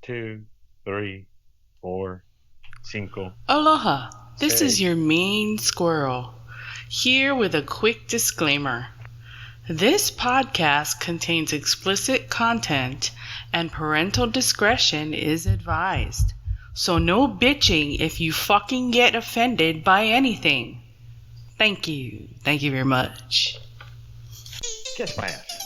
two, three, four, cinco, Aloha, this is seis. your mean squirrel, here with a quick disclaimer. This podcast contains explicit content and parental discretion is advised. So no bitching if you fucking get offended by anything. Thank you. Thank you very much. Kiss my ass.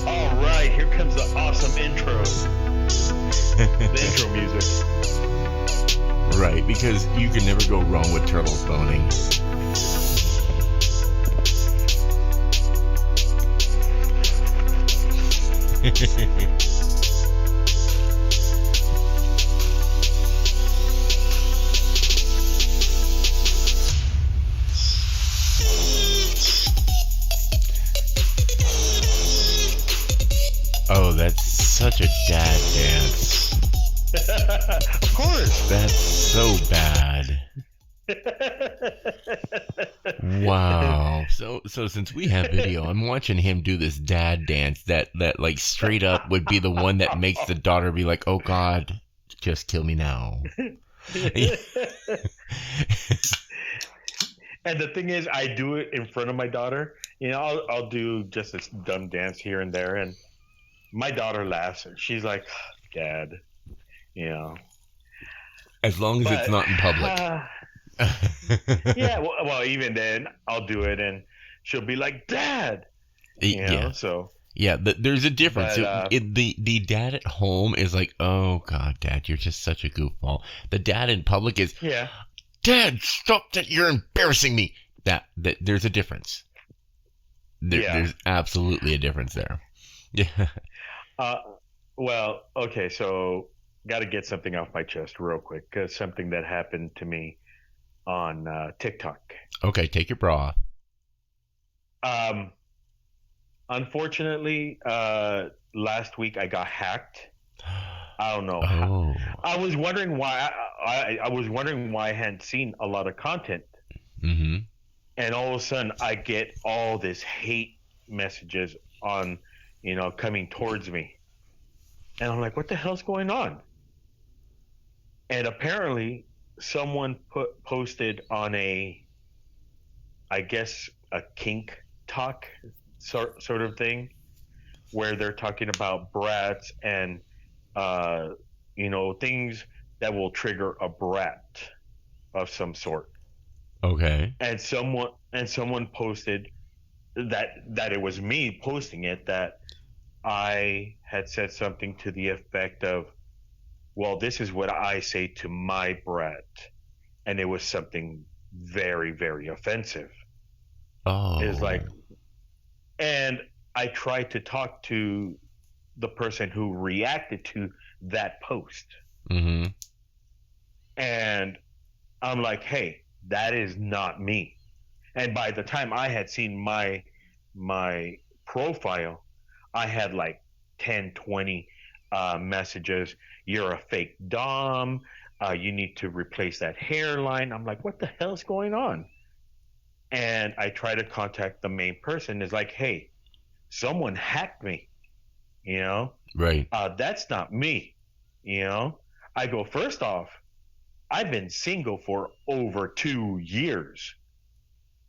All right, here comes the awesome intro. The intro music. Right, because you can never go wrong with turtles boning. Oh, that's such a dad dance. Of course. That's so bad. Wow. So since we have video, I'm watching him do this dad dance that like straight up would be the one that makes the daughter be like, "Oh God, just kill me now." And the thing is, I do it in front of my daughter. You know, I'll do just this dumb dance here and there, and my daughter laughs, and she's like, "Dad," you know. As long as it's not in public. Yeah, well, even then, I'll do it, and she'll be like, "Dad," you know. Yeah. So yeah, there's a difference. But, The dad at home is like, "Oh God, Dad, you're just such a goofball." The dad in public is, yeah, "Dad, stop that! You're embarrassing me." That there's a difference. There's absolutely a difference there. Yeah. Well, okay, so got to get something off my chest real quick, because something that happened to me on TikTok. Okay, take your bra off. Unfortunately, last week I got hacked. I don't know. Oh. I was wondering why. I was wondering why I hadn't seen a lot of content. Mm-hmm. And all of a sudden, I get all this hate messages on, coming towards me. And I'm like, what the hell's going on? And apparently, someone posted on I guess, a kink talk sort of thing, where they're talking about brats and, things that will trigger a brat of some sort. Okay. And someone posted that it was me posting it, that I had said something to the effect of, well, this is what I say to my brat. And it was something very, very offensive. Oh. It's like, and I tried to talk to the person who reacted to that post. Mm-hmm. And I'm like, hey, that is not me. And by the time I had seen my profile, I had like 10, 20 messages. You're a fake dom. You need to replace that hairline. I'm like, what the hell's going on? And I try to contact the main person. It's like, hey, someone hacked me. Right. That's not me. I go, first off, I've been single for over 2 years.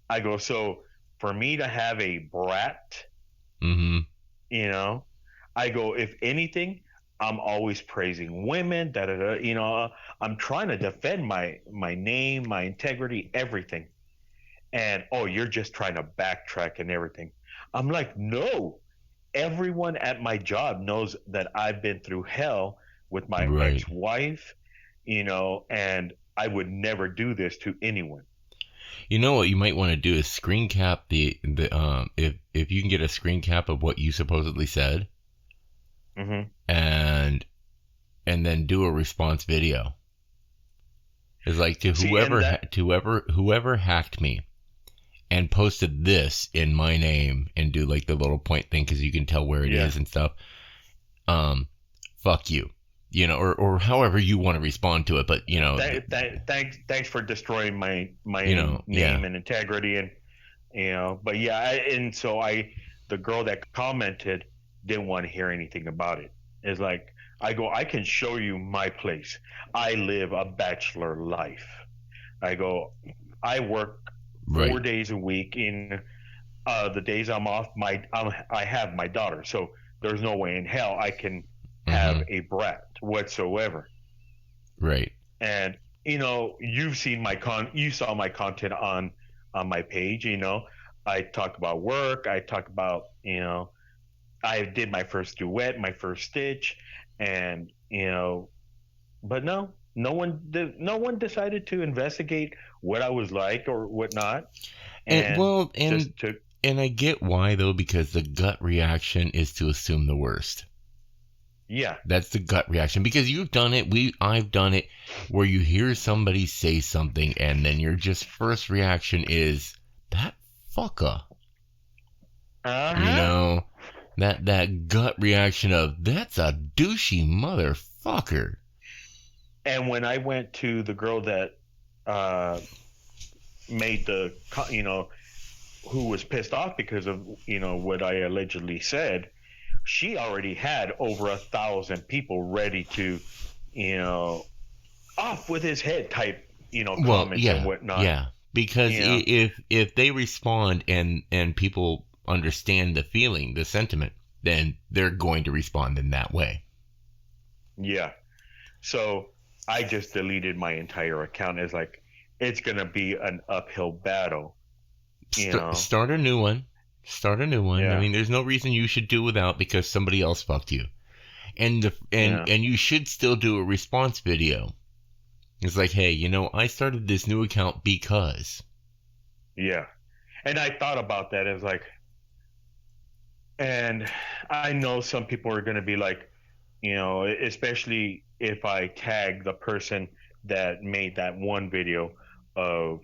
I go, so for me to have a brat, Mm-hmm. I go, if anything, I'm always praising women, I'm trying to defend my name, my integrity, everything. And, oh, you're just trying to backtrack and everything. I'm like, no, everyone at my job knows that I've been through hell with my ex-wife, and I would never do this to anyone. You know what you might want to do is screen cap the if you can get a screen cap of what you supposedly said, mm-hmm. and then do a response video. It's like to whoever hacked me and posted this in my name, and do like the little point thing because you can tell where it is and stuff. Fuck you. Or however you want to respond to it, but thanks for destroying my name and integrity, and but the girl that commented, didn't want to hear anything about it. It's like I go, I can show you my place. I live a bachelor life. I go, I work Right. 4 days a week. In the days I'm off, I have my daughter, so there's no way in hell I can have Mm-hmm. a brat whatsoever. Right. And you saw my content on my page. I talk about work. I talk about I did my first duet, my first stitch, and but no one decided to investigate what I was like or whatnot, And and well, just took. and I get why though, because the gut reaction is to assume the worst. Yeah. That's the gut reaction, because you've done it. I've done it, where you hear somebody say something and then your just first reaction is that fucker. You Uh-huh. know, that gut reaction of that's a douchey motherfucker. And when I went to the girl that uh made who was pissed off because of what I allegedly said, she already had over 1,000 people ready to, you know, off with his head type, Well, comments and yeah, whatnot. yeah, because You know, if they respond and people understand the feeling, the sentiment, then they're going to respond in that way. yeah. So I just deleted my entire account. It's like it's gonna be an uphill battle. Start a new one. Start a new one. I Yeah, mean, there's no reason you should do without, because somebody else fucked you. yeah, And you should still do a response video. It's like, hey, I started this new account because. yeah. And I thought about that. It's like, and I know some people are gonna be like, especially if I tag the person that made that one video of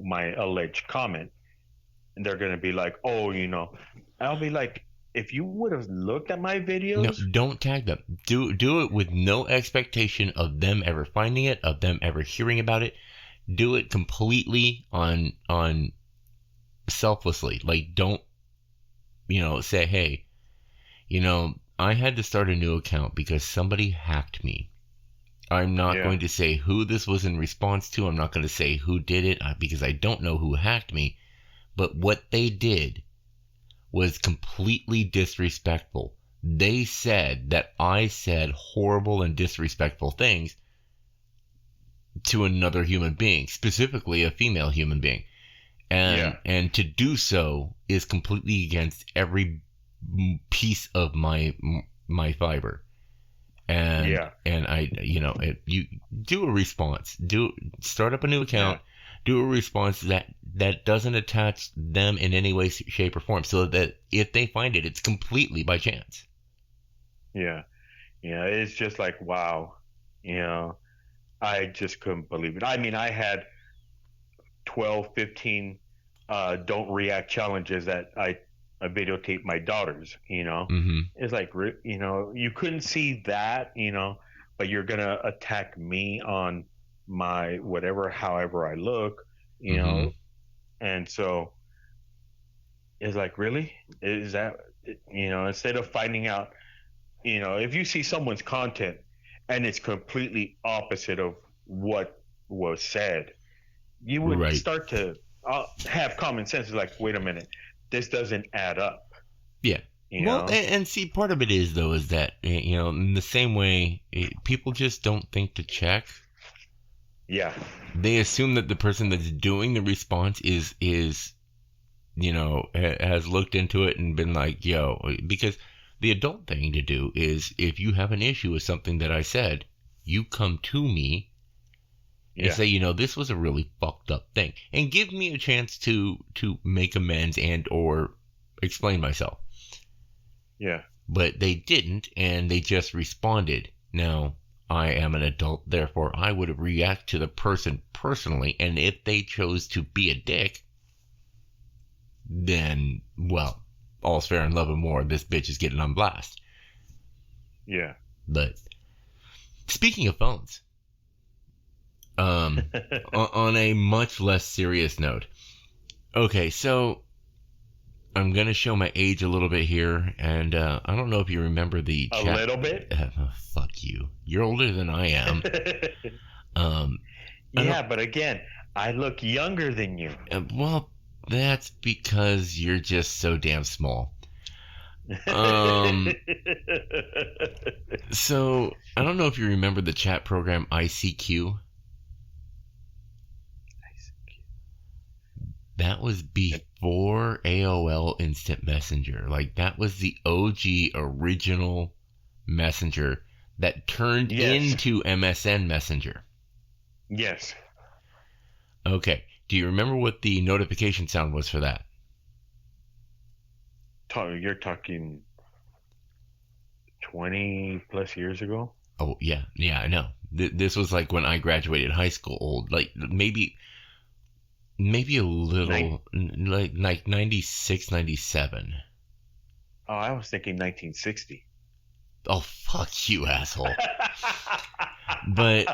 my alleged comment, and they're gonna be like, oh, I'll be like, if you would have looked at my No, videos. don't tag them. Do it with no expectation of them ever finding it, of them ever hearing about it. Do it completely on selflessly. Like, don't say, hey, I had to start a new account because somebody hacked me. I'm not Yeah, going to say who this was in response to. I'm not going to say who did it, because I don't know who hacked me. But what they did was completely disrespectful. They said that I said horrible and disrespectful things to another human being, specifically a female human being. yeah, And to do so is completely against every piece of my fiber. yeah, And you do a response, start up a new yeah, account, do a response that doesn't attach them in any way, shape, or form, so that if they find it, it's completely by chance. yeah, yeah. It's just like, wow, I just couldn't believe it. I mean, I had 12, 15 don't react challenges that I videotaped my daughters. Mm-hmm. It's like, you couldn't see that, but you're gonna attack me on my whatever, however I look, you Mm-hmm. know, and so it's like, really, is that, instead of finding out, if you see someone's content and it's completely opposite of what was said, you would Right. start to have common sense. It's like, wait a minute, this doesn't add up. Yeah. You Well, know? and see, part of it is, though, is that, in the same way, people just don't think to check. Yeah. They assume that the person that's doing the response is has looked into it and been like, yo, because the adult thing to do is, if you have an issue with something that I said, you come to me and Yeah. say, this was a really fucked up thing, and give me a chance to make amends and or explain myself. Yeah. But they didn't, and they just responded. Now, I am an adult, therefore I would react to the person personally, and if they chose to be a dick, then, well, all's fair in love and war. This bitch is getting on blast. Yeah. But speaking of phones, on a much less serious note. Okay, so I'm going to show my age a little bit here, and I don't know if you remember the a chat. little bit. Fuck you. You're older than I am. Yeah, but again, I look younger than you. Well, that's because you're just so damn small. So I don't know if you remember the chat program ICQ. That was before AOL Instant Messenger. Like, that was the OG original messenger that turned into MSN Messenger. Yes. Okay. Do you remember what the notification sound was for that? You're talking 20 plus years ago? Oh, yeah. Yeah, I know. This was like when I graduated high school old. Like, maybe a little, like 96, 97. Oh, I was thinking 1960. Oh, fuck you, asshole. But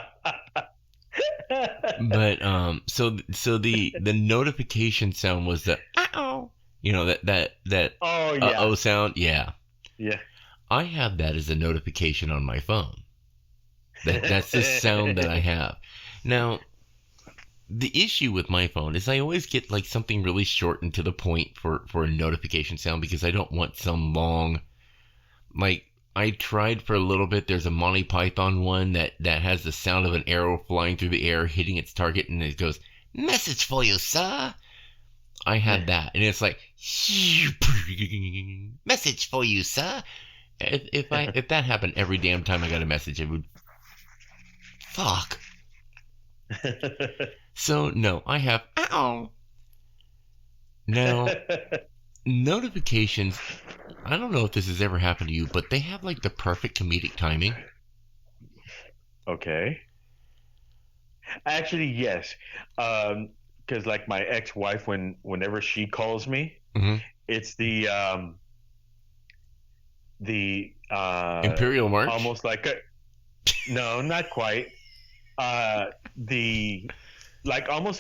so the notification sound was the uh-oh. You know, that oh, yeah. uh-oh sound? Yeah. Yeah. I have that as a notification on my phone. That's the sound that I have. Now, the issue with my phone is I always get like something really short and to the point for a notification sound because I don't want some long, like, I tried for a little bit. There's a Monty Python one that has the sound of an arrow flying through the air, hitting its target, and it goes, "Message for you, sir." I had that, and it's like, "Message for you, sir." If that happened every damn time I got a message, it would. Fuck. So no, I have. Ow. Now, notifications. I don't know if this has ever happened to you, but they have like the perfect comedic timing. Okay. Actually, yes. Because like my ex-wife, whenever she calls me, it's the Imperial March. Almost like no, not quite. Almost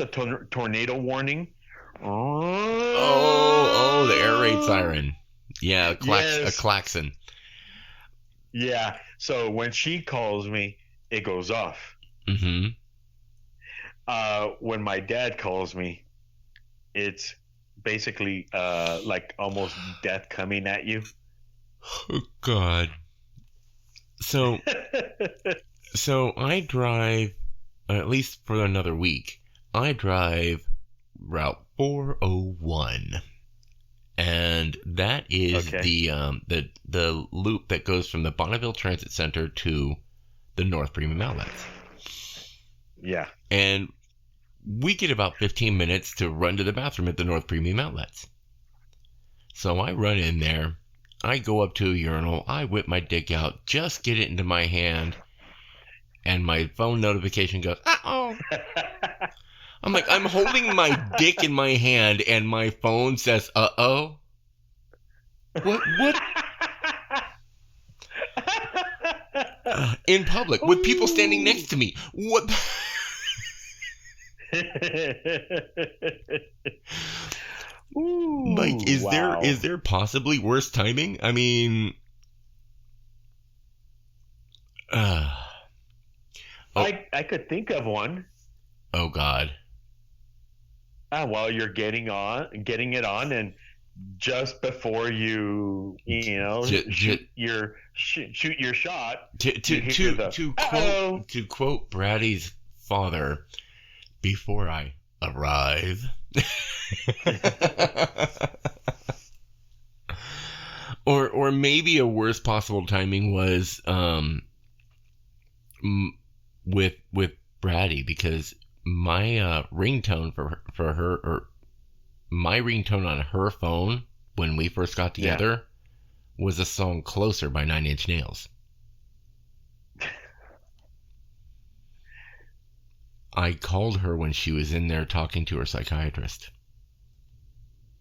a tornado warning. Oh, the air raid siren. Yeah, a klaxon. Yeah. So when she calls me, it goes off. Mm-hmm. When my dad calls me, it's basically like almost death coming at you. Oh God. So I drive, at least for another week, I drive Route 401. And that is the loop that goes from the Bonneville Transit Center to the North Premium Outlets. Yeah. And we get about 15 minutes to run to the bathroom at the North Premium Outlets. So I run in there. I go up to a urinal. I whip my dick out, just get it into my hand. And my phone notification goes, uh-oh. I'm like, I'm holding my dick in my hand and my phone says, uh-oh. What? In public, with people standing next to me. What? Like, is there possibly worse timing? I mean, I could think of one. Oh God. While you're getting it on, and just before you shoot your shot. To quote Brady's father, before I arrive. Or maybe a worse possible timing was with Brady, because my ringtone for her, or my ringtone on her phone when we first got together was a song "Closer" by 9 Inch Nails. I called her when she was in there talking to her psychiatrist.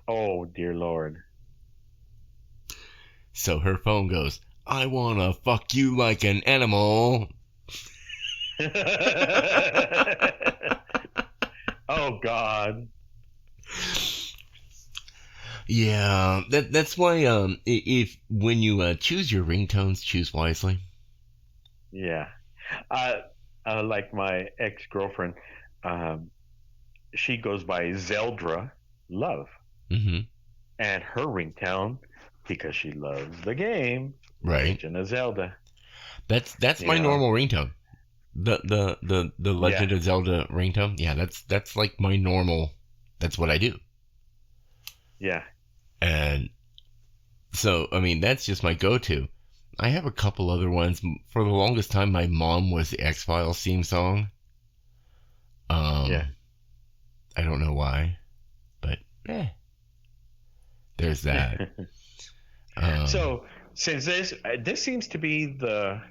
Oh, dear Lord. So her phone goes, "I wanna fuck you like an animal." Oh, God. Yeah, that's why if when you choose your ringtones, choose wisely. Yeah. I like my ex-girlfriend. Um, she goes by Zeldra Love. Mm-hmm. And her ringtone, because she loves the game, Right. Legend of Zelda. That's my normal ringtone. The Legend Yeah. of Zelda ringtone. Yeah, that's like my normal. That's what I do. Yeah. And so, I mean, that's just my go-to. I have a couple other ones. For the longest time, my mom was the X-Files theme song. Yeah. I don't know why, but there's that. So, since this seems to be the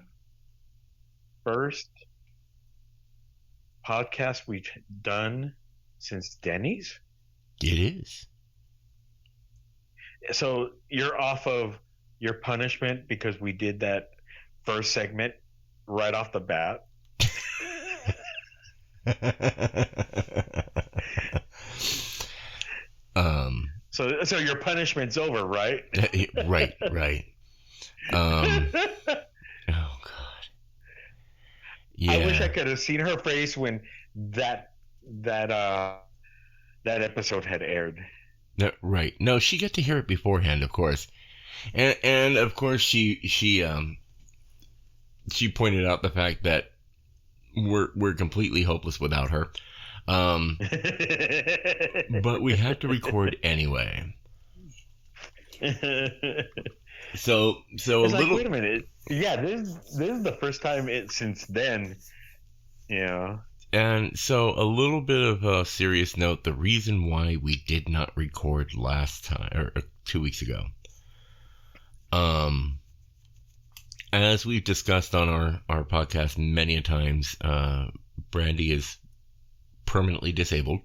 first podcast we've done since Denny's. It is. So you're off of your punishment because we did that first segment right off the bat. So your punishment's over, right? Right. Oh God. Yeah. I wish I could have seen her face when that episode had aired. No, right. No, she got to hear it beforehand, of course, and of course she pointed out the fact that we're completely hopeless without her, but we had to record anyway. So it's a like, little. wait a minute. Yeah, this is the first time since then. Yeah. And so a little bit of a serious note, the reason why we did not record last time, or 2 weeks ago, as we've discussed on our podcast many a times, Brandy is permanently disabled.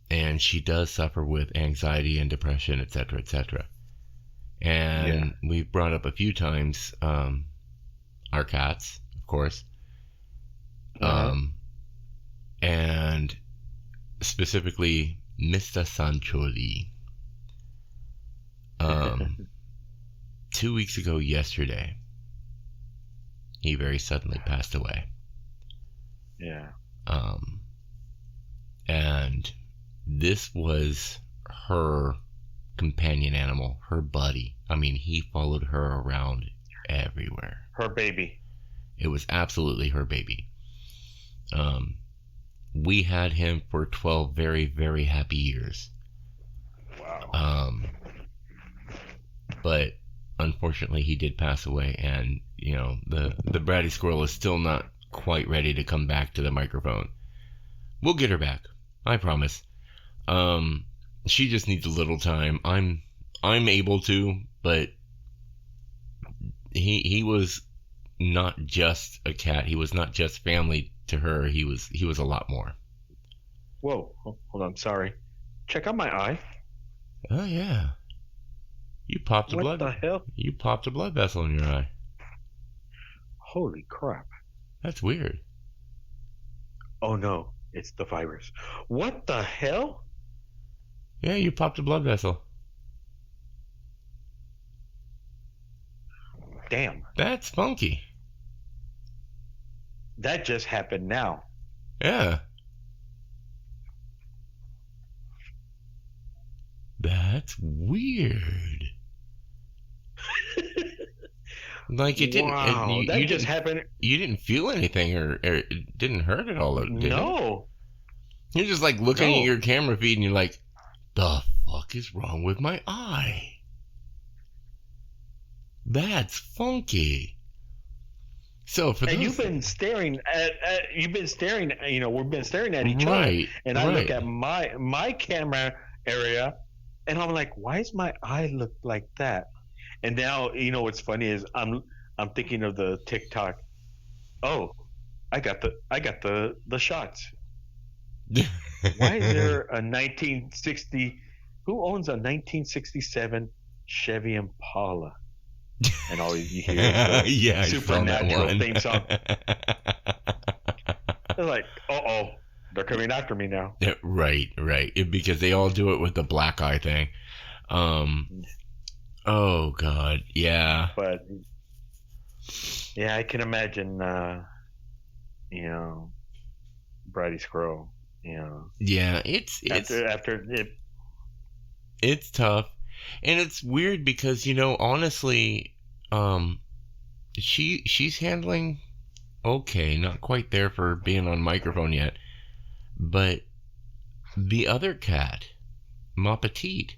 And she does suffer with anxiety and depression, etc., etc. And we've brought up a few times, our cats, of course. And specifically Mr. Sancholi. 2 weeks ago yesterday, he very suddenly passed away. Yeah. And this was her companion animal, her buddy. I mean, he followed her around everywhere. Her baby. It was absolutely her baby. We had him for 12 very, very happy years. Wow. But unfortunately, he did pass away, and the bratty squirrel is still not quite ready to come back to the microphone. We'll get her back, I promise. She just needs a little time. I'm able to, but he was not just a cat. He was not just family to her. He was a lot more. Whoa, hold on, sorry. Check out my eye. Oh yeah. You popped a blood. What the hell? You popped a blood vessel in your eye. Holy crap. That's weird. Oh no, it's the virus. What the hell? Yeah, you popped a blood vessel. Damn. That's funky. That just happened now. Yeah. That's weird. Like it didn't. Wow, that just happened. You didn't feel anything, or it didn't hurt at all, did No. it? You're just like looking at your camera feed, and you're like, "The fuck is wrong with my eye?" That's funky. So for and those, you've been staring at we've been staring at each other, and I look at my camera area, and I'm like, why does my eye look like that? And now, what's funny is I'm thinking of the TikTok. Oh, I got the shots. Why is there a 1960? Who owns a 1967 Chevy Impala? And all you hear is the Supernatural theme song. They're like, They're coming after me now. Yeah, right. Because they all do it with the black eye thing. Oh God, yeah. But yeah, I can imagine. Bridie Squirrel. Yeah, it's after it. It's tough, and it's weird because honestly, she's handling okay, not quite there for being on microphone yet, but the other cat, Ma Petite,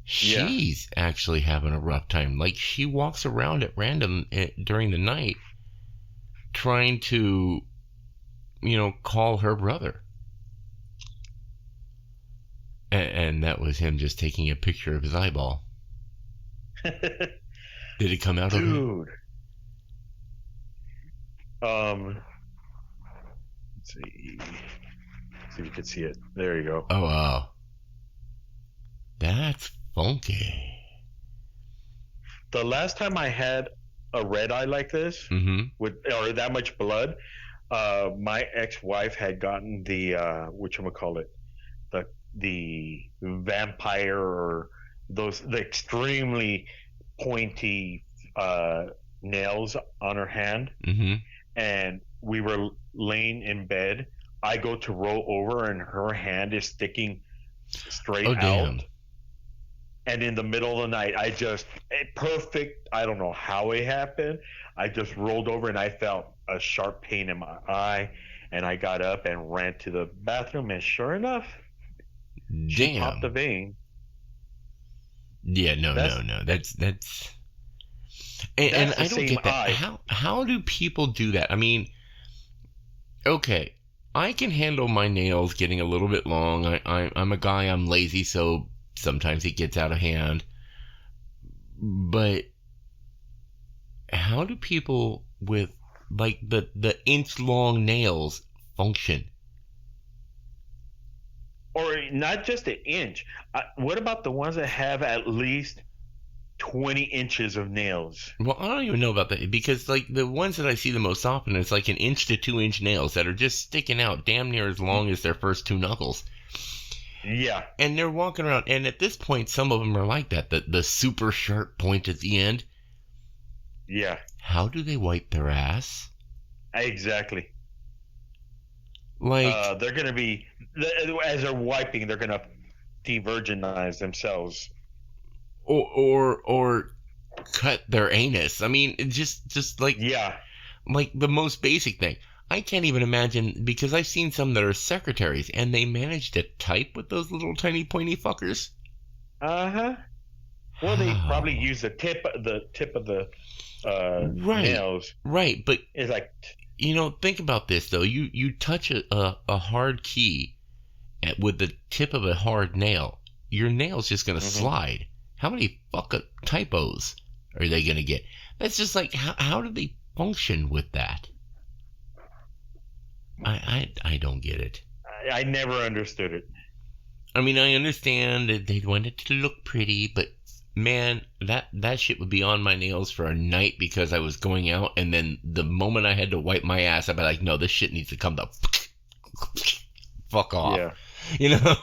she's actually having a rough time. Like, she walks around at random during the night trying to, call her brother. And that was him just taking a picture of his eyeball. Did it come out of Dude. Let's see. See if you can see it. There you go. Oh, wow. That's funky. The last time I had a red eye like this, or that much blood, my ex-wife had gotten the whatchamacallit, the vampire, or the extremely pointy nails on her hand, and we were laying in bed. I go to roll over, and her hand is sticking straight out. Damn. And in the middle of the night, perfect. I don't know how it happened. I just rolled over, and I felt a sharp pain in my eye, and I got up and ran to the bathroom, and sure enough, she popped the vein. Yeah, no. That's and I don't get that. Eye. How do people do that? I mean, okay, I can handle my nails getting a little bit long. I'm a guy. I'm lazy, so sometimes it gets out of hand. But how do people with like the inch long nails function? Or not just an inch. What about the ones that have at least 20 inches of nails? Well, I don't even know about that, because like the ones that I see the most often, it's like an inch to 2 inch nails that are just sticking out damn near as long as their first two knuckles. Yeah. And they're walking around, and at this point, some of them are like that, the super sharp point at the end. Yeah. How do they wipe their ass? Exactly. Like, they're going to be, as they're wiping, they're going to de-virginize themselves. Or cut their anus. I mean, just like, yeah, like the most basic thing. I can't even imagine, because I've seen some that are secretaries, and they manage to type with those little tiny pointy fuckers. Well, they probably use the tip of the nails. Right, but it's like, think about this though. You touch a hard key with the tip of a hard nail, your nail's just gonna slide. How many fucking typos are they gonna get? That's just like, how do they function with that? I don't get it. I never understood it. I mean, I understand that they want it to look pretty, but man, that shit would be on my nails for a night because I was going out, and then the moment I had to wipe my ass, I'd be like, no, this shit needs to come the fuck off. Yeah.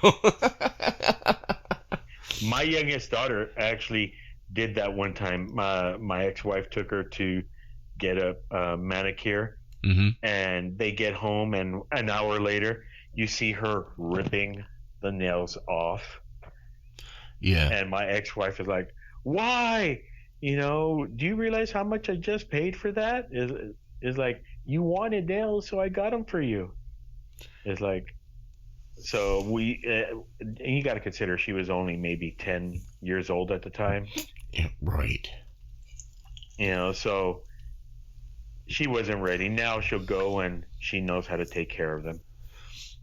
My youngest daughter actually did that one time. My ex-wife took her to get a manicure, and they get home, and an hour later, you see her ripping the nails off. Yeah. And my ex-wife is like, "Why? Do you realize how much I just paid for that?" Is like, "You wanted nails, so I got them for you." It's like, so you got to consider she was only maybe 10 years old at the time. Yeah, right. So she wasn't ready. Now she'll go, and she knows how to take care of them.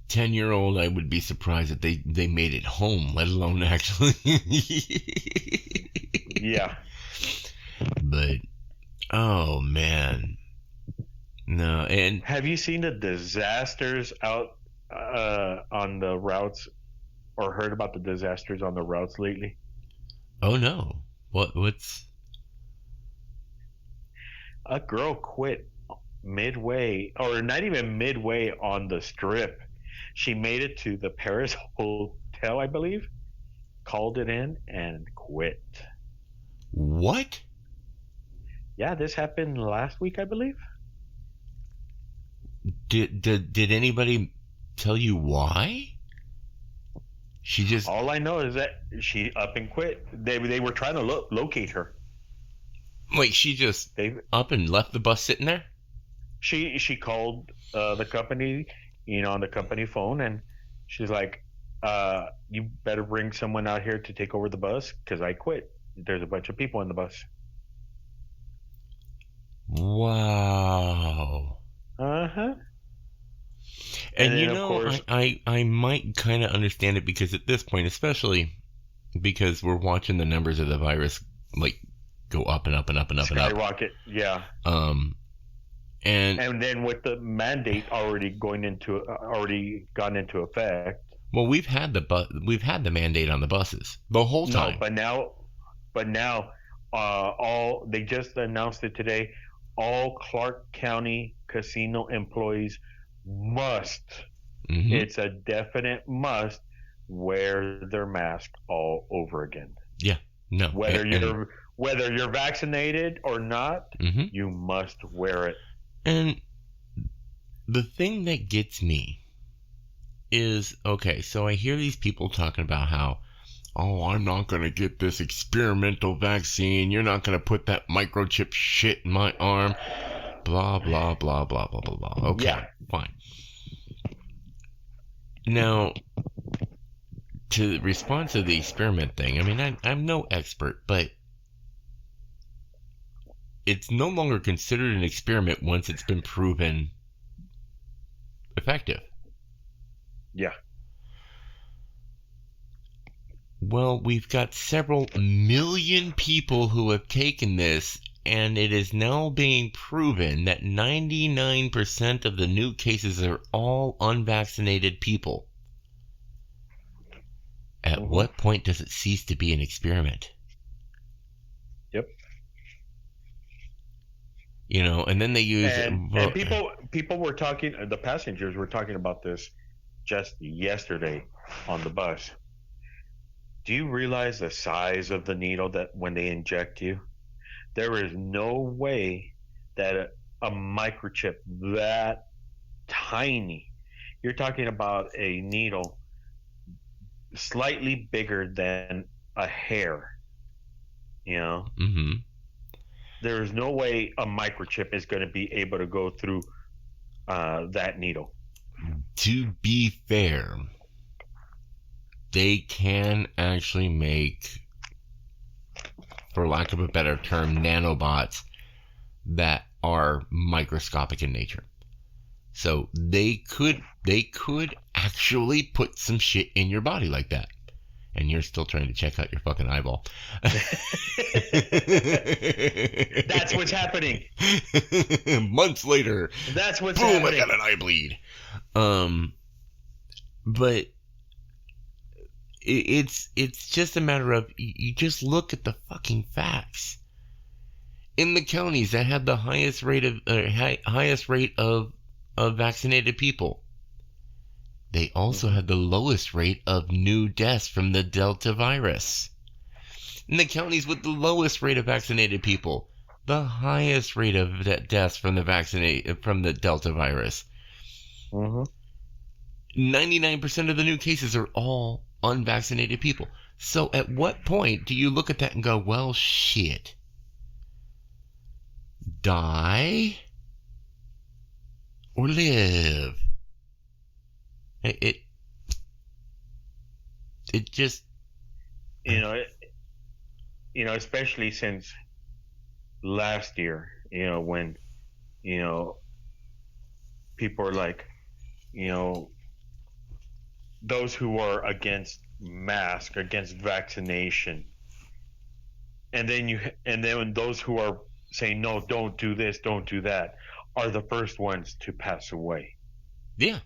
10-year-old, I would be surprised that they made it home, let alone actually. Yeah. But, oh man. No, and have you seen the disasters out on the routes, or heard about the disasters on the routes lately? Oh no. What's... A girl quit midway, or not even midway on the strip. She made it to the Paris hotel, I believe, called it in, and quit. What? Yeah, this happened last week, I believe. Did anybody tell you why? She just... All I know is that she up and quit. They were trying to locate her. Wait, she just up and left the bus sitting there? She called the company, on the company phone, and she's like, "You better bring someone out here to take over the bus because I quit. There's a bunch of people in the bus." Wow. Uh-huh. And then, of course, I might kind of understand it, because at this point, especially because we're watching the numbers of the virus go up and up and up and up and up. Skyrocket, yeah. And then with the mandate already gone into effect. Well, we've had the mandate on the buses the whole time. No, but now, they just announced it today. All Clark County casino employees must. Mm-hmm. It's a definite must wear their mask all over again. Yeah. No. Whether you're vaccinated or not, mm-hmm. you must wear it. And the thing that gets me is, okay, so I hear these people talking about how, I'm not going to get this experimental vaccine. You're not going to put that microchip shit in my arm. Blah, blah, blah, blah, blah, blah, blah. Okay, yeah. Fine. Now, to respond to the experiment thing, I mean, I'm no expert, but it's no longer considered an experiment once it's been proven effective. Yeah. Well, we've got several million people who have taken this, and it is now being proven that 99% of the new cases are all unvaccinated people. At what point does it cease to be an experiment? Yep. And then they use... And people were talking, the passengers were talking about this just yesterday on the bus. Do you realize the size of the needle that when they inject you? There is no way that a microchip that tiny, you're talking about a needle slightly bigger than a hair, Mm-hmm. There is no way a microchip is going to be able to go through that needle. To be fair, they can actually make, for lack of a better term, nanobots that are microscopic in nature. So they could actually put some shit in your body like that. And you're still trying to check out your fucking eyeball. That's what's happening. Months later. That's what's boom, happening. I got an eye bleed. But it's just a matter of, you just look at the fucking facts. In the counties that had the highest rate of vaccinated people, they also had the lowest rate of new deaths from the Delta virus. In the counties with the lowest rate of vaccinated people, the highest rate of deaths from the Delta virus. Mm-hmm. 99% of the new cases are all unvaccinated people. So at what point do you look at that and go, well, shit, die or live? It just, especially since last year, when, people are like, those who are against mask, against vaccination, and then those who are saying, no, don't do this, don't do that, are the first ones to pass away. Yeah.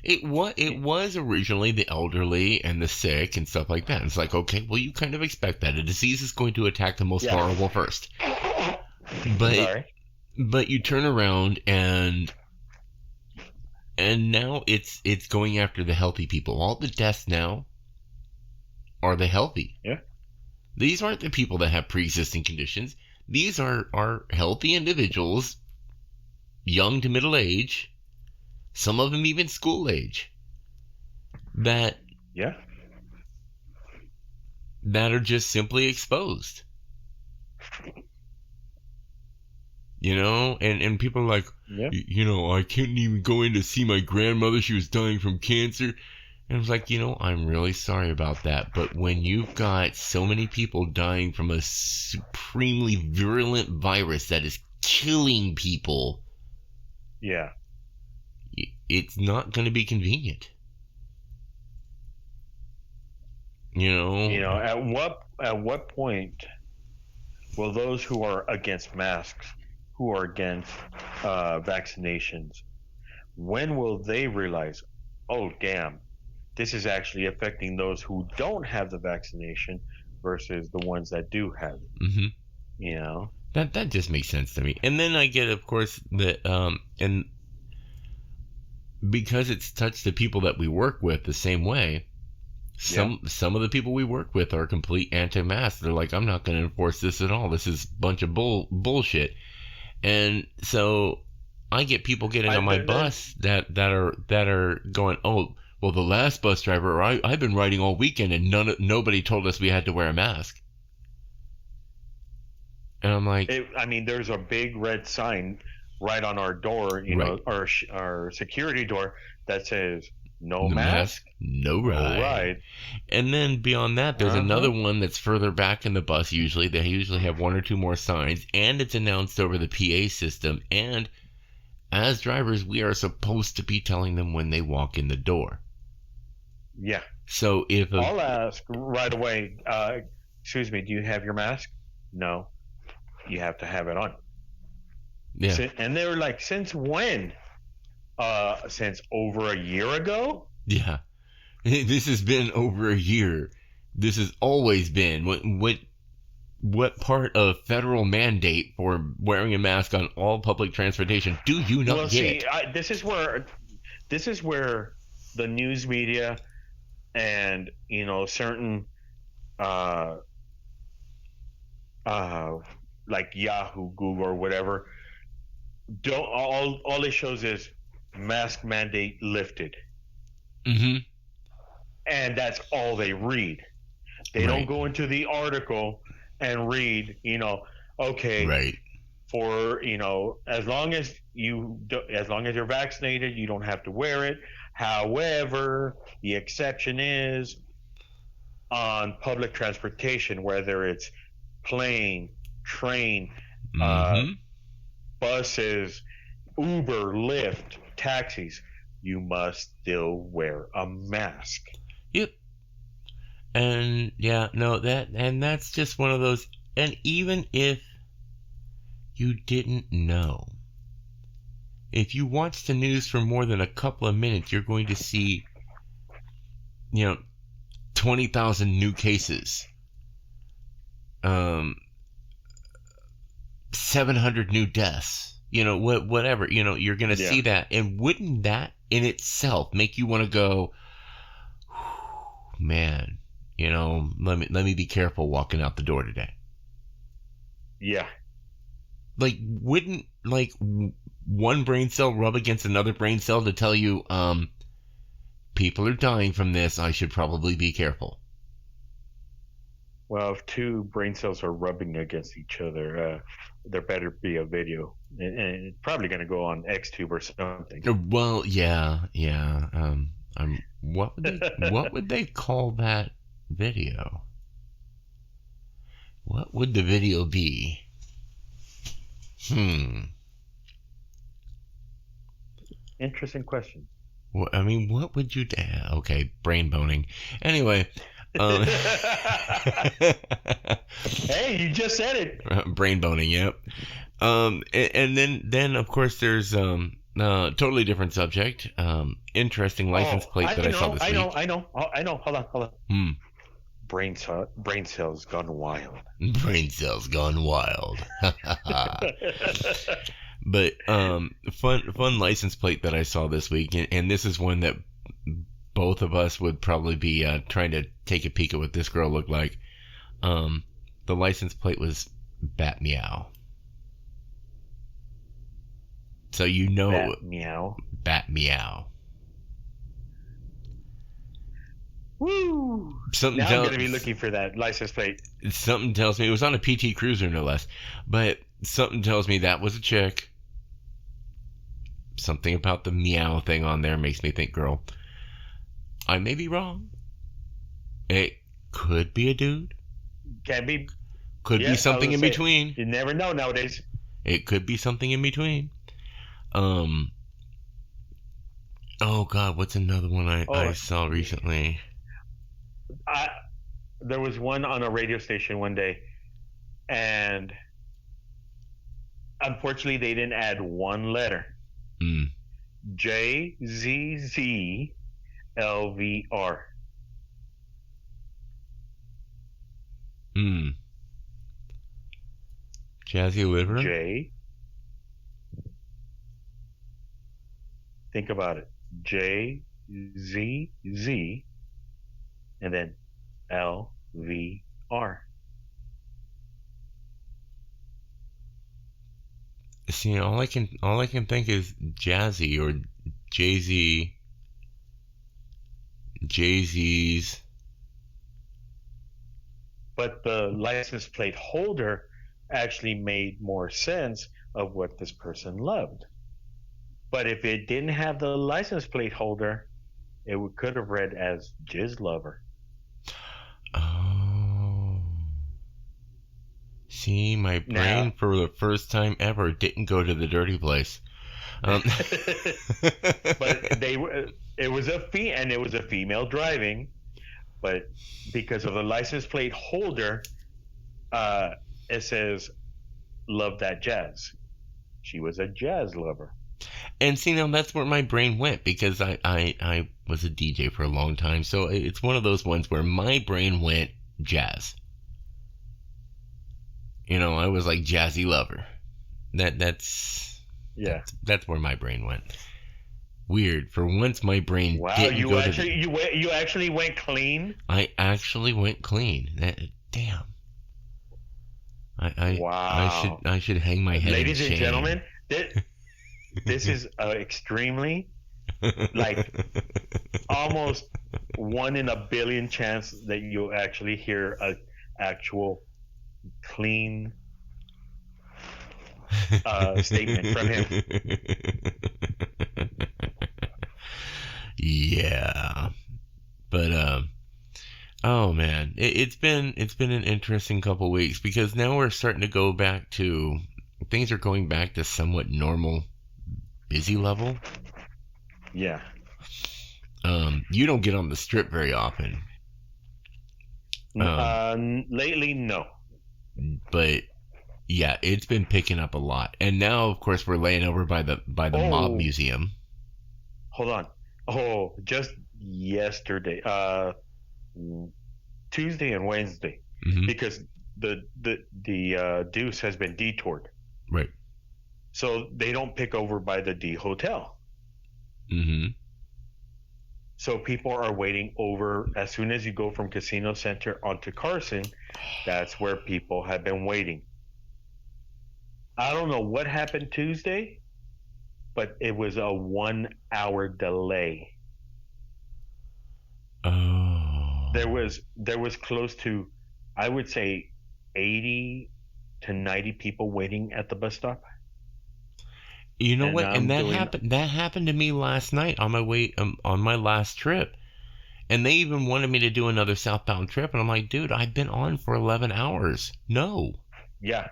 It was originally the elderly and the sick and stuff like that. It's like, okay, well, you kind of expect that. A disease is going to attack the most vulnerable first. But you turn around and And now it's going after the healthy people. All the deaths now are the healthy. Yeah. These aren't the people that have pre-existing conditions. These are healthy individuals, young to middle age, some of them even school age, that are just simply exposed. And people are like, I can't even go in to see my grandmother. She was dying from cancer. And I was like, I'm really sorry about that. But when you've got so many people dying from a supremely virulent virus that is killing people, it's not going to be convenient. At what point will those who are against masks, who are against vaccinations, when will they realize, oh damn, this is actually affecting those who don't have the vaccination versus the ones that do have it? Mm-hmm. That just makes sense to me. And then I get, of course, that and because it's touched the people that we work with the same way. Some of the people we work with are complete anti-mask. They're like, I'm not going to enforce this at all. This is a bunch of bullshit. And so I get people getting on my bus that are going, oh, well, the last bus driver, I've been riding all weekend and nobody told us we had to wear a mask. And I'm like, there's a big red sign right on our door, our security door that says, no mask, no ride. And then beyond that, there's another one that's further back in the bus usually. They usually have one or two more signs, and it's announced over the PA system. And as drivers, we are supposed to be telling them when they walk in the door. Yeah. So I'll ask right away, excuse me, do you have your mask? No. You have to have it on. Yeah. And they were like, since when? Since over a year ago? Yeah. This has been over a year. This has always been. What part of federal mandate for wearing a mask on all public transportation do you not get? See, this is where the news media and certain like Yahoo, Google, or whatever, don't all it shows is mask mandate lifted. Mm-hmm. And that's all they read. They don't go into the article and read, okay, right, for as long as you're vaccinated, you don't have to wear it. However, the exception is on public transportation, whether it's plane, train, buses, Uber, Lyft, taxis, you must still wear a mask. Yep. And that's just one of those. And even if you didn't know, if you watch the news for more than a couple of minutes, you're going to see 20,000 new cases, 700 new deaths, whatever, you're going to see that. And wouldn't that in itself make you want to go, man, let me be careful walking out the door today? Yeah. Like, wouldn't one brain cell rub against another brain cell to tell you, people are dying from this, I should probably be careful? Well, if two brain cells are rubbing against each other, there better be a video, and it's probably going to go on XTube or something. Well, yeah. What would they call that video? What would the video be? Interesting question. Well, what would you... Okay, brain boning. Anyway... Hey, you just said it. Brain boning, yep. And then of course there's totally different subject. Interesting license plate that I saw this week. I know. Hold on. Brain cells gone wild. Brain cells gone wild. But fun license plate that I saw this week, and this is one that both of us would probably be trying to take a peek at what this girl looked like. The license plate was Bat Meow. So you know, Bat Meow. Bat Meow. Woo! I'm going to be looking for that license plate. Something tells me it was on a PT Cruiser, no less. But something tells me that was a chick. Something about the meow thing on there makes me think girl. I may be wrong. It could be a dude. Can be. Could be something in between. You never know nowadays. It could be something in between. Oh God, what's another one I saw recently? There was one on a radio station one day, and unfortunately they didn't add one letter. JZZLVR. Jazzy liver? J. Think about it. JZZ and then LVR. See, all I can think is Jazzy or Jay-Z's. But the license plate holder actually made more sense of what this person loved. But if it didn't have the license plate holder, it could have read as Jizz Lover. Oh. See, my brain for the first time ever didn't go to the dirty place. But it was a female driving, but because of the license plate holder, it says "Love That Jazz." She was a jazz lover. And see, now that's where my brain went, because I was a DJ for a long time, so it's one of those ones where my brain went jazz. You know, I was like jazzy lover. That's where my brain went. Weird. For once, my brain didn't you go actually you actually went clean. I actually went clean. Damn. I should hang my head. Ladies in and shame. Gentlemen, this is extremely, like, almost 1 in a billion chance that you'll actually hear an actual clean statement from him. Yeah, but oh man, it's been an interesting couple weeks, because now we're starting to go back to things are going back to somewhat normal busy level. Yeah. You don't get on the strip very often. Lately, no. But yeah, it's been picking up a lot, and now of course we're laying over by the mob museum. Hold on. Just yesterday, Tuesday and Wednesday, because the Deuce has been detoured. Right. So they don't pick over by the D Hotel. So people are waiting over. As soon as you go from Casino Center onto Carson, that's where people have been waiting. I don't know what happened Tuesday, but it was a 1-hour delay. Oh. There was close to, I would say, 80 to 90 people waiting at the bus stop. You know what? And that happened to me last night on my way on my last trip. And they even wanted me to do another southbound trip, and I'm like, dude, I've been on for 11 hours. No. Yeah.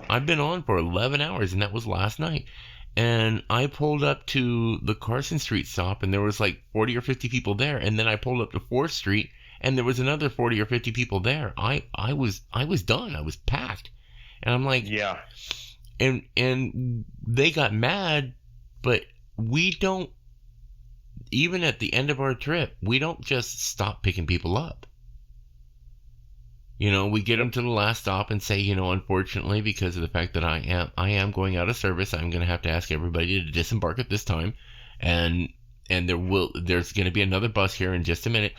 I've been on for 11 hours, and that was last night. And I pulled up to the Carson Street stop, and there was like 40 or 50 people there. And then I pulled up to 4th Street, and there was another 40 or 50 people there. I was done. I was packed. And I'm like, yeah. And they got mad, but we don't, even at the end of our trip, we don't just stop picking people up. We get them to the last stop and say, unfortunately, because of the fact that I am going out of service, I'm going to have to ask everybody to disembark at this time, and there's going to be another bus here in just a minute.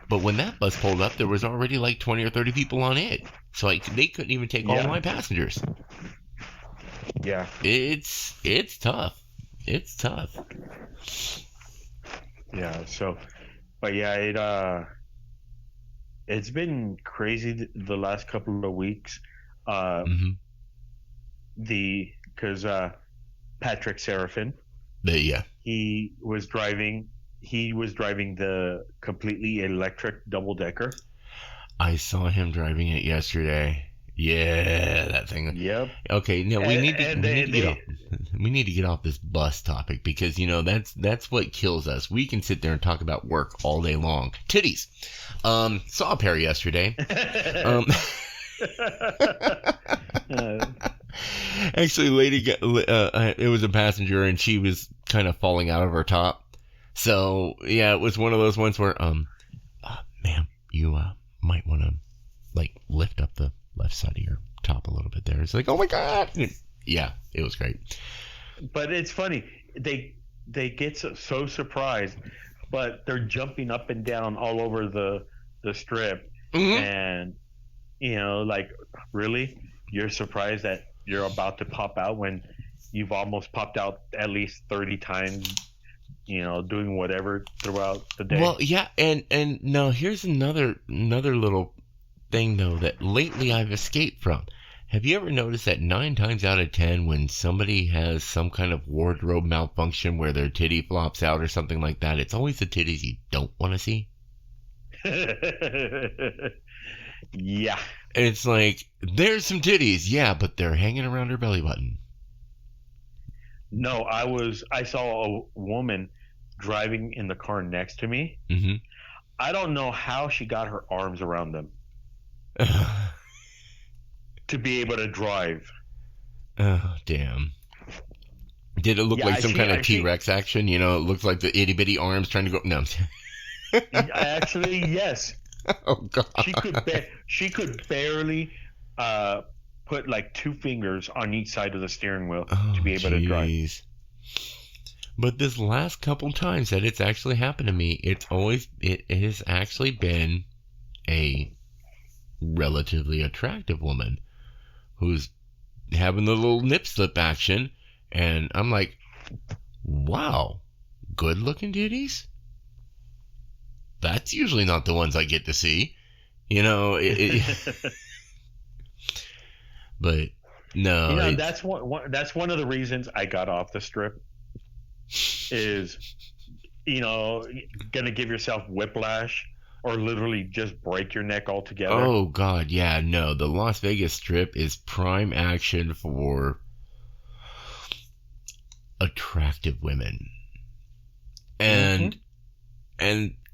But when that bus pulled up, there was already like 20 or 30 people on it, so they couldn't even take all my passengers. Yeah, it's tough. It's tough. Yeah. So, but yeah, it's been crazy the last couple of weeks. Because Patrick Seraphin, he was driving the completely electric double decker. I saw him driving it yesterday. Yeah, that thing. Yep. Okay, no, we need to get off this bus topic, because that's what kills us. We can sit there and talk about work all day long. Titties. Saw a pair yesterday. Actually, it was a passenger, and she was kind of falling out of her top. So yeah, it was one of those ones where, ma'am, you might want to lift up the left side of your top a little bit there. It's like, oh my God. Yeah, it was great. But it's funny. They get so surprised, but they're jumping up and down all over the strip. And, really? You're surprised that you're about to pop out when you've almost popped out at least 30 times, doing whatever throughout the day. Well, yeah. And now here's another little thing, though, that lately I've escaped from. Have you ever noticed that 9 times out of 10, when somebody has some kind of wardrobe malfunction where their titty flops out or something like that, it's always the titties you don't want to see? Yeah. It's like, there's some titties, yeah, but they're hanging around her belly button. No, I saw a woman driving in the car next to me. I don't know how she got her arms around them to be able to drive. Oh, damn. Did it look like some kind of T-Rex action? It looks like the itty-bitty arms trying to go... No. Actually, yes. Oh, God. She could barely put 2 fingers on each side of the steering wheel to be able to drive. But this last couple times that it's actually happened to me, it has actually been a relatively attractive woman who's having the little nip slip action, and I'm like, wow, good looking titties? That's usually not the ones I get to see. But no, that's one of the reasons I got off the strip. Is gonna give yourself whiplash or literally just break your neck altogether. Oh God, yeah, no. The Las Vegas Strip is prime action for attractive women. And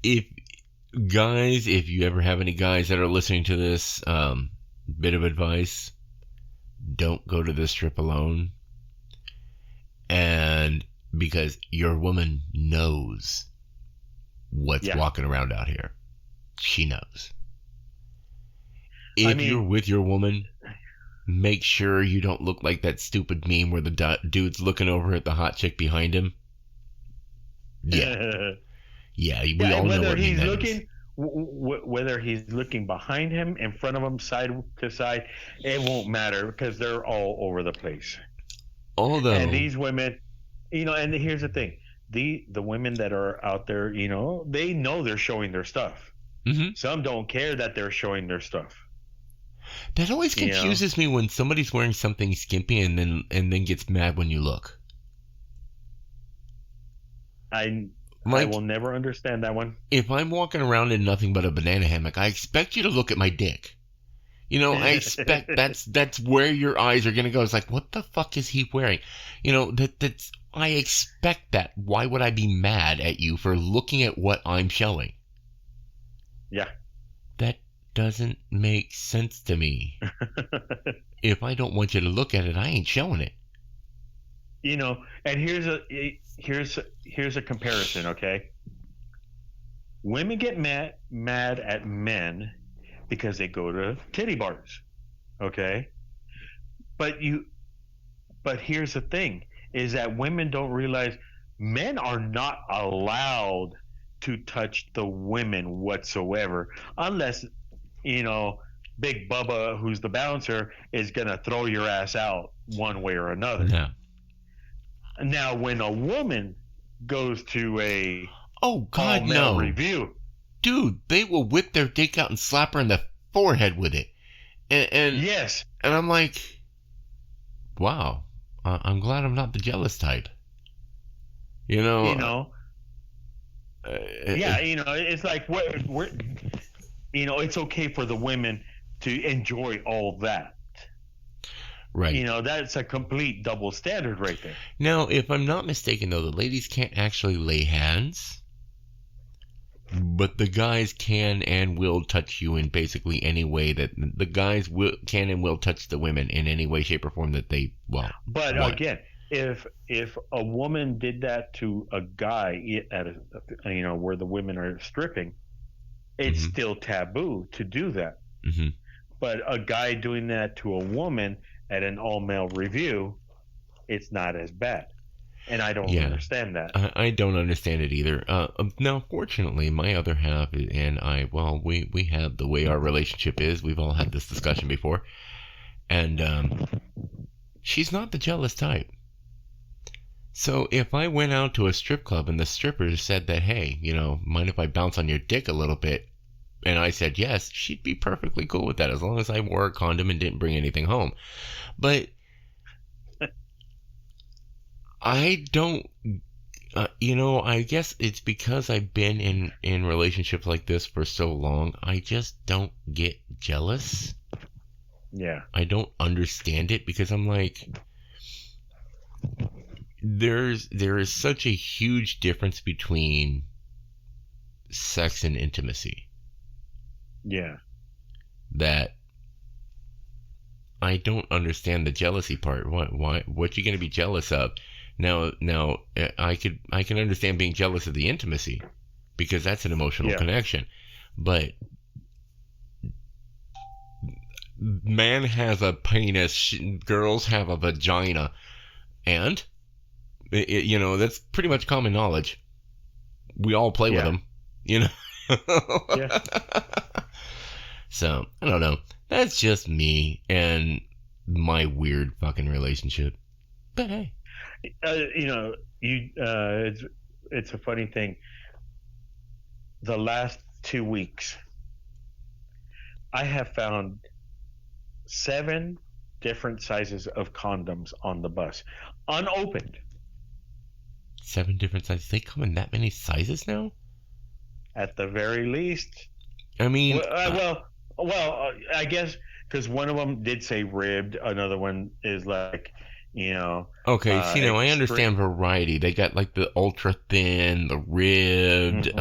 if you ever have any guys that are listening to this, bit of advice: don't go to the strip alone. And because your woman knows what's walking around out here. She knows. If you're with your woman, make sure you don't look like that stupid meme where the dude's looking over at the hot chick behind him. Yeah. Yeah, we all know what he means. Whether he's looking behind him, in front of him, side to side, it won't matter because they're all over the place. And these women, and here's the thing. The women that are out there, they know they're showing their stuff. Some don't care that they're showing their stuff. That always confuses me when somebody's wearing something skimpy and then gets mad when you look. I will never understand that one. If I'm walking around in nothing but a banana hammock, I expect you to look at my dick. I expect that's where your eyes are going to go. It's like, what the fuck is he wearing? I expect that. Why would I be mad at you for looking at what I'm showing? Yeah. That doesn't make sense to me. If I don't want you to look at it, I ain't showing it. And here's a comparison, okay? Women get mad at men because they go to titty bars. Okay, but here's the thing: is that women don't realize men are not allowed to touch the women whatsoever, unless Big Bubba, who's the bouncer, is gonna throw your ass out one way or another. No. Now, when a woman goes to a God, all-male no. review, dude, they will whip their dick out and slap her in the forehead with it. And yes, and I'm like, wow, I'm glad I'm not the jealous type. yeah, it's like we're it's okay for the women to enjoy all that. Right. That's a complete double standard right there. Now, if I'm not mistaken, though, the ladies can't actually lay hands, but the guys can and will touch you in basically any way that the guys can and will touch the women in any way, shape, or form that they want. But again, if a woman did that to a guy at where the women are stripping, it's still taboo to do that. Mm-hmm. But a guy doing that to a woman at an all-male review, it's not as bad. And I don't understand that. I don't understand it either. Now, fortunately, my other half and I, well, we have the way our relationship is. We've all had this discussion before. And she's not the jealous type. So if I went out to a strip club and the stripper said that, hey, mind if I bounce on your dick a little bit? And I said yes, she'd be perfectly cool with that as long as I wore a condom and didn't bring anything home. But I don't, I guess it's because I've been in relationships like this for so long. I just don't get jealous. Yeah. I don't understand it because I'm like, there is such a huge difference between sex and intimacy. Yeah. That I don't understand the jealousy part. What you going to be jealous of? Now I can understand being jealous of the intimacy because that's an emotional connection. But man has a penis, girls have a vagina, and that's pretty much common knowledge. We all play with them, Yeah. So, I don't know. That's just me and my weird fucking relationship. But hey. It's a funny thing. The last 2 weeks, I have found 7 different sizes of condoms on the bus, unopened. 7 different sizes? They come in that many sizes now? At the very least. I mean... Well, I guess because one of them did say ribbed, another one is like, Okay, I understand variety. They got like the ultra thin, the ribbed,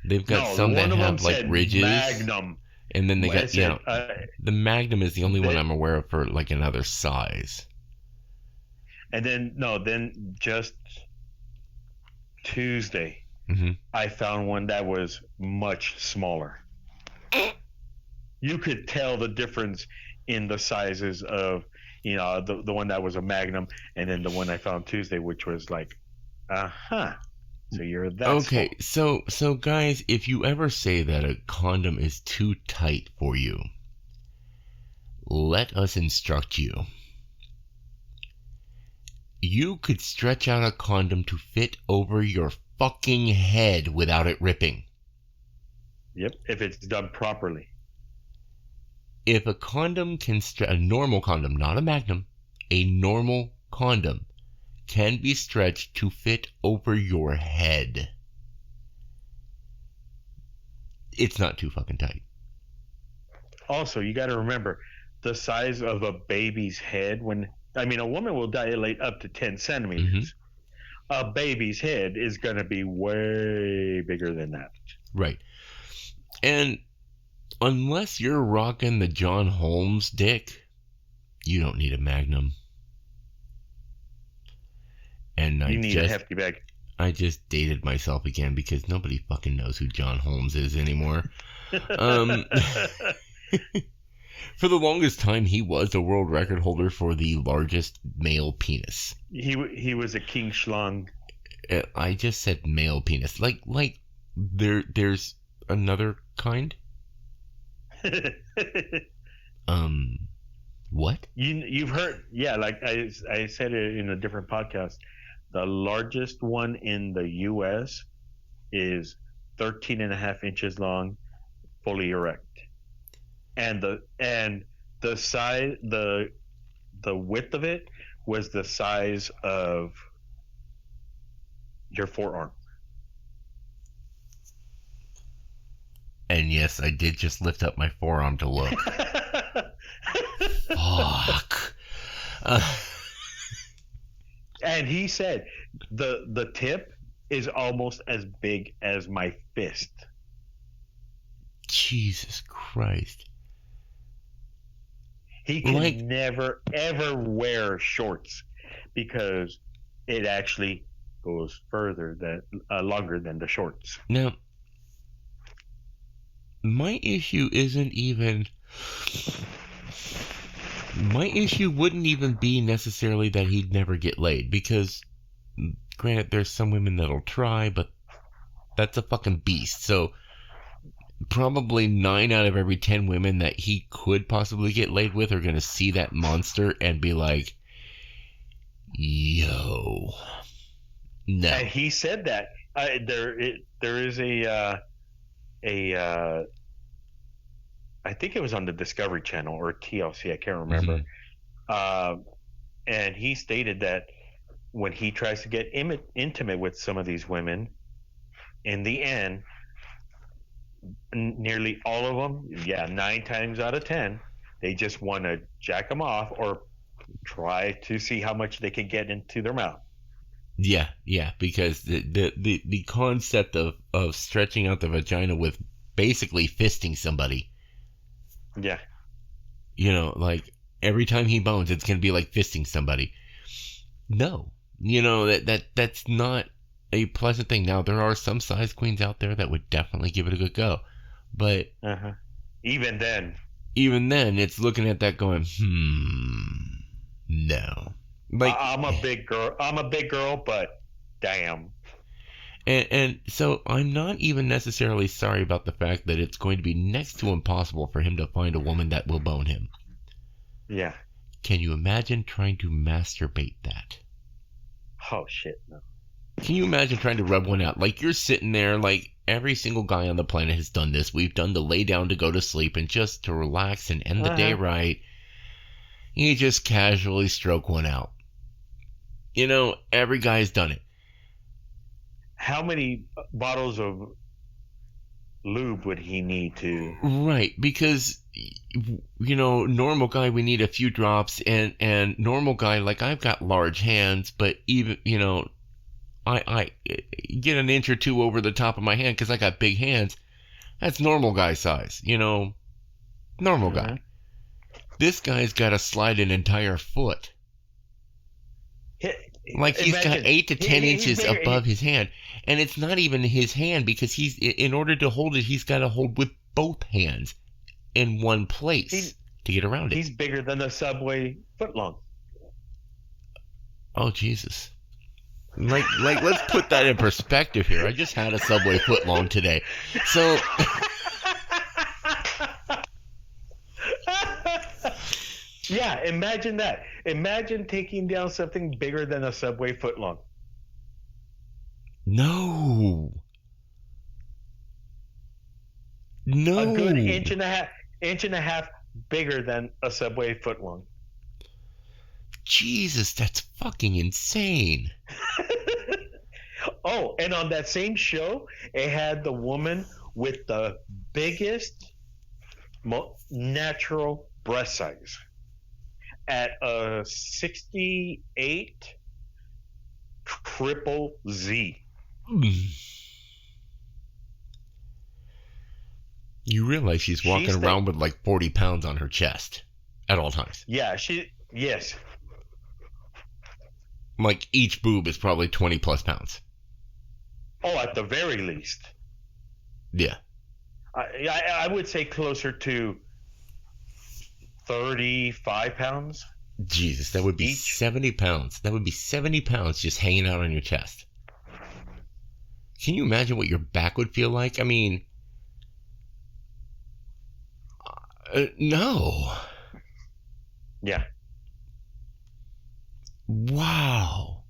they've got some that have like ridges. Magnum. And then they got, the Magnum is the only one I'm aware of for like another size. And then just Tuesday, I found one that was much smaller. You could tell the difference in the sizes of, the one that was a Magnum and then the one I found Tuesday, which was like, so you're that okay, small. So guys, if you ever say that a condom is too tight for you, let us instruct you. You could stretch out a condom to fit over your fucking head without it ripping. Yep, if it's done properly. If a condom can a normal condom, not a Magnum, a normal condom can be stretched to fit over your head, it's not too fucking tight. Also, you got to remember the size of a baby's head. A woman will dilate up to 10 centimeters. A baby's head is going to be way bigger than that. Right. And unless you're rocking the John Holmes dick, you don't need a Magnum. And you need a hefty bag. I just dated myself again because nobody fucking knows who John Holmes is anymore. For the longest time, he was the world record holder for the largest male penis. He was a king schlong. I just said male penis. Like there's another kind. What? You've heard? Yeah, like I said it in a different podcast. The largest one in the U.S. is 13 and a half inches long, fully erect. And the size, the width of it was the size of your forearm. And yes, I did just lift up my forearm to look. Fuck. And he said the tip is almost as big as my fist. Jesus Christ. He can never, ever wear shorts because it actually goes longer than the shorts. Now, my issue wouldn't even be necessarily that he'd never get laid, because granted, there's some women that'll try, but that's a fucking beast. So probably 9 out of every 10 women that he could possibly get laid with are going to see that monster and be like, yo, no. And he said that there is a I think it was on the Discovery Channel or TLC, I can't remember. Mm-hmm. And he stated that when he tries to get intimate with some of these women, in the end, nearly all of them, 9 times out of 10, they just want to jack them off or try to see how much they can get into their mouth. Yeah, because the concept of stretching out the vagina with basically fisting somebody. Yeah. You know, like every time he bones, it's going to be like fisting somebody. No. You know, that's not a pleasant thing. Now, there are some size queens out there that would definitely give it a good go. But even then, it's looking at that going, no. Like, I'm a big girl, but damn. And so I'm not even necessarily sorry about the fact that it's going to be next to impossible for him to find a woman that will bone him. Yeah. Can you imagine trying to masturbate that? Oh, shit, no. Can you imagine trying to rub one out? Like, you're sitting there, like, every single guy on the planet has done this. We've done the lay down to go to sleep and just to relax and end the day right. You just casually stroke one out. You know, every guy's done it. How many bottles of lube would he need to? Right, because, you know, normal guy, we need a few drops, and normal guy, like, I've got large hands, but even, you know, I get an inch or two over the top of my hand because I got big hands. That's normal guy size, you know, normal guy. This guy's got to slide an entire foot. Like, he's got 8 to 10 inches above his hand. And it's not even his hand, because in order to hold it, he's got to hold with both hands in one place to get around it. He's bigger than the Subway footlong. Oh, Jesus. Like, let's put that in perspective here. I just had a Subway footlong today. So... Yeah, imagine that. Imagine taking down something bigger than a Subway footlong. No. A good inch and a half bigger than a Subway footlong. Jesus, that's fucking insane. Oh, and on that same show, it had the woman with the biggest natural breast size. At a 68 triple Z. You realize she's walking around with like 40 pounds on her chest at all times. Yeah, yes. Like, each boob is probably 20 plus pounds. Oh, at the very least. Yeah. I would say closer to 35 pounds. Jesus, that would be each. 70 pounds. That would be 70 pounds just hanging out on your chest. Can you imagine what your back would feel like? I mean, no. Yeah. Wow.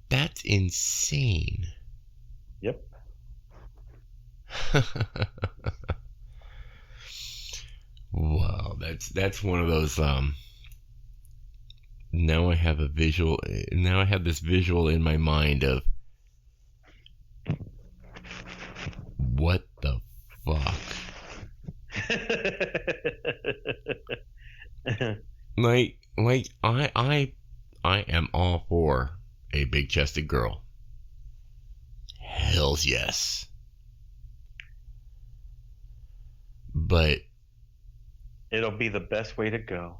That's insane. Yep. Wow, that's one of those now I have this visual in my mind of what the fuck. like I am all for a big-chested girl. Hells yes. But it'll be the best way to go.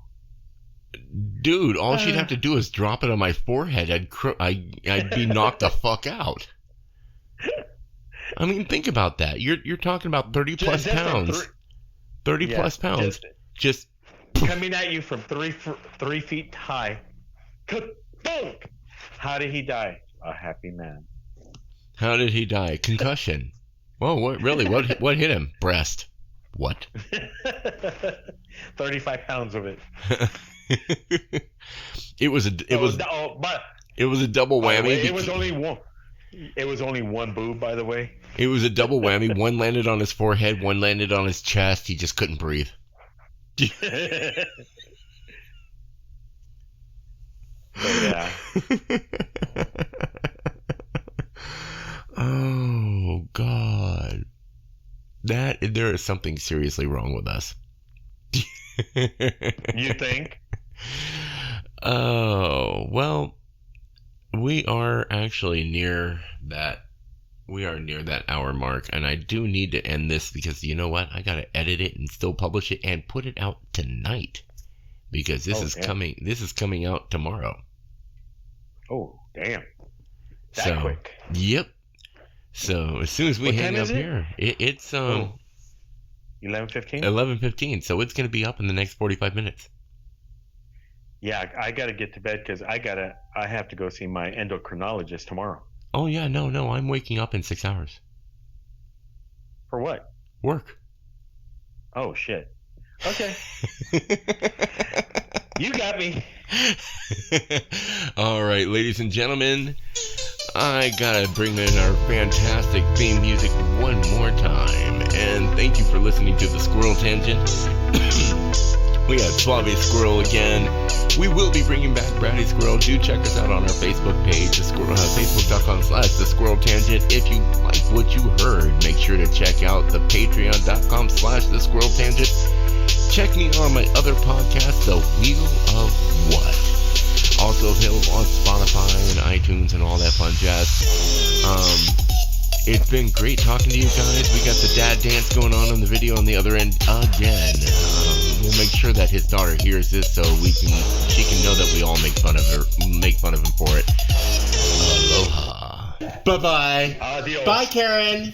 Dude, all she'd have to do is drop it on my forehead. I'd be knocked the fuck out. I mean, think about that. You're talking about 30 plus pounds. 30 plus pounds. Just coming at you from 3 feet high. Boom! How did he die? A happy man. How did he die? Concussion. Whoa, what really? What hit him? Breast. What? 35 pounds of it. It was a double whammy. It was only one boob, by the way. It was a double whammy. One landed on his forehead, one landed on his chest. He just couldn't breathe. Yeah. Oh God. There is something seriously wrong with us. You think? Oh, well, we are actually near that. We are near that hour mark, and I do need to end this because you know what? I got to edit it and still publish it and put it out tonight because this is coming out tomorrow. Oh, damn. That quick. Yep. So as soon as we hang up here, it's 11:15. 11:15. So it's going to be up in the next 45 minutes. Yeah, I got to get to bed because I have to go see my endocrinologist tomorrow. Oh yeah, no, I'm waking up in 6 hours. For what? Work. Oh shit. Okay. You got me. All right, ladies and gentlemen. I gotta bring in our fantastic theme music one more time. And thank you for listening to The Squirrel Tangent. We have Suave Squirrel again. We will be bringing back Bratty Squirrel. Do check us out on our Facebook page, facebook.com/The Squirrel Tangent. If you like what you heard, make sure to check out the patreon.com/The Squirrel Tangent. Check me on my other podcast, The Wheel of What. Also available on Spotify and iTunes and all that fun jazz. It's been great talking to you guys. We got the dad dance going on the video on the other end again. We'll make sure that his daughter hears this so she can know that we all make fun of him for it. Aloha. Bye-bye. Adios. Bye, Karen.